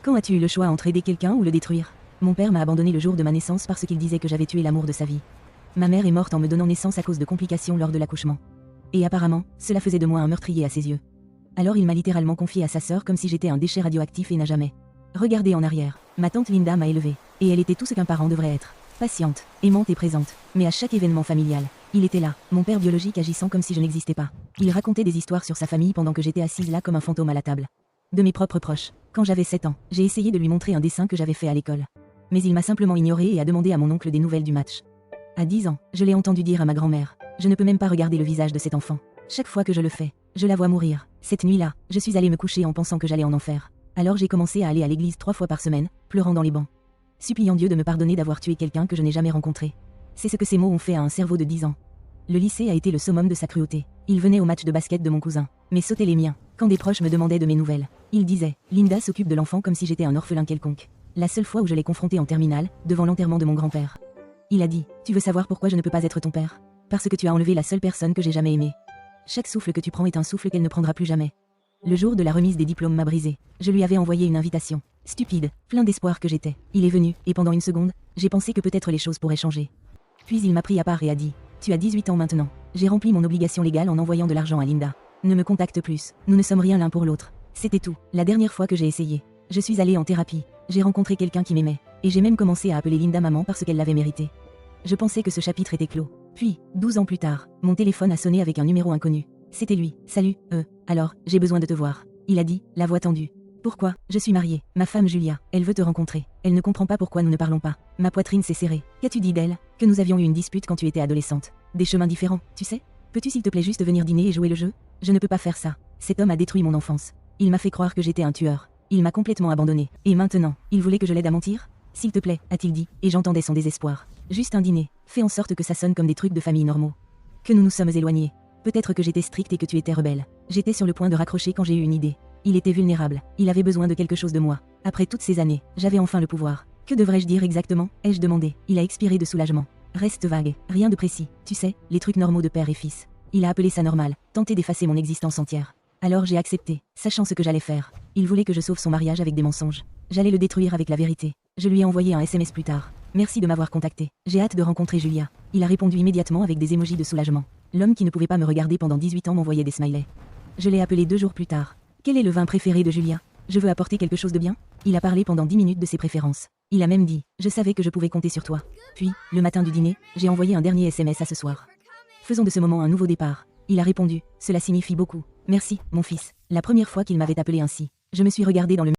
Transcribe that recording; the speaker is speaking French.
Quand as-tu eu le choix entre aider quelqu'un ou le détruire? Mon père m'a abandonné le jour de ma naissance parce qu'il disait que j'avais tué l'amour de sa vie. Ma mère est morte en me donnant naissance à cause de complications lors de l'accouchement. Et apparemment, cela faisait de moi un meurtrier à ses yeux. Alors il m'a littéralement confié à sa sœur comme si j'étais un déchet radioactif et n'a jamais regardé en arrière. Ma tante Linda m'a élevée, et elle était tout ce qu'un parent devrait être. Patiente, aimante et présente, mais à chaque événement familial, il était là, mon père biologique agissant comme si je n'existais pas. Il racontait des histoires sur sa famille pendant que j'étais assise là comme un fantôme à la table. De mes propres proches. Quand j'avais 7 ans, j'ai essayé de lui montrer un dessin que j'avais fait à l'école. Mais il m'a simplement ignoré et a demandé à mon oncle des nouvelles du match. À 10 ans, je l'ai entendu dire à ma grand-mère: je ne peux même pas regarder le visage de cet enfant. Chaque fois que je le fais, je la vois mourir. Cette nuit-là, je suis allée me coucher en pensant que j'allais en enfer. Alors j'ai commencé à aller à l'église 3 fois par semaine, pleurant dans les bancs, suppliant Dieu de me pardonner d'avoir tué quelqu'un que je n'ai jamais rencontré. C'est ce que ces mots ont fait à un cerveau de 10 ans. Le lycée a été le summum de sa cruauté. Il venait au match de basket de mon cousin, mais sautait les miens. Quand des proches me demandaient de mes nouvelles, il disait: Linda s'occupe de l'enfant comme si j'étais un orphelin quelconque. La seule fois où je l'ai confronté en terminale, devant l'enterrement de mon grand-père, il a dit: tu veux savoir pourquoi je ne peux pas être ton père? Parce que tu as enlevé la seule personne que j'ai jamais aimée. Chaque souffle que tu prends est un souffle qu'elle ne prendra plus jamais. Le jour de la remise des diplômes m'a brisé. Je lui avais envoyé une invitation. Stupide, plein d'espoir que j'étais. Il est venu, et pendant une seconde, j'ai pensé que peut-être les choses pourraient changer. Puis il m'a pris à part et a dit: tu as 18 ans maintenant. J'ai rempli mon obligation légale en envoyant de l'argent à Linda. Ne me contacte plus, nous ne sommes rien l'un pour l'autre. C'était tout. La dernière fois que j'ai essayé, je suis allée en thérapie. J'ai rencontré quelqu'un qui m'aimait, et j'ai même commencé à appeler Linda maman parce qu'elle l'avait mérité. Je pensais que ce chapitre était clos. Puis, 12 ans plus tard, mon téléphone a sonné avec un numéro inconnu. C'était lui. Salut, alors, j'ai besoin de te voir. Il a dit, la voix tendue. Pourquoi? Je suis mariée. Ma femme Julia, elle veut te rencontrer. Elle ne comprend pas pourquoi nous ne parlons pas. Ma poitrine s'est serrée. Qu'as-tu dit d'elle? Que nous avions eu une dispute quand tu étais adolescente. Des chemins différents, tu sais? Peux-tu s'il te plaît juste venir dîner et jouer le jeu? Je ne peux pas faire ça. Cet homme a détruit mon enfance. Il m'a fait croire que j'étais un tueur. Il m'a complètement abandonné. Et maintenant, il voulait que je l'aide à mentir? S'il te plaît, a-t-il dit, et j'entendais son désespoir. Juste un dîner. Fais en sorte que ça sonne comme des trucs de famille normaux. Que nous nous sommes éloignés. Peut-être que j'étais stricte et que tu étais rebelle. J'étais sur le point de raccrocher quand j'ai eu une idée. Il était vulnérable. Il avait besoin de quelque chose de moi. Après toutes ces années, j'avais enfin le pouvoir. Que devrais-je dire exactement? Ai-je demandé. Il a expiré de soulagement. Reste vague. Rien de précis. Tu sais, les trucs normaux de père et fils. Il a appelé ça normal. Tenté d'effacer mon existence entière. Alors j'ai accepté, sachant ce que j'allais faire. Il voulait que je sauve son mariage avec des mensonges. J'allais le détruire avec la vérité. Je lui ai envoyé un SMS plus tard. Merci de m'avoir contacté. J'ai hâte de rencontrer Julia. Il a répondu immédiatement avec des émojis de soulagement. L'homme qui ne pouvait pas me regarder pendant 18 ans m'envoyait des smileys. Je l'ai appelé 2 jours plus tard. Quel est le vin préféré de Julia? Je veux apporter quelque chose de bien? Il a parlé pendant 10 minutes de ses préférences. Il a même dit: je savais que je pouvais compter sur toi. Puis, le matin du dîner, j'ai envoyé un dernier SMS à ce soir. Faisons de ce moment un nouveau départ. Il a répondu: cela signifie beaucoup. Merci, mon fils. La première fois qu'il m'avait appelé ainsi, je me suis regardée dans le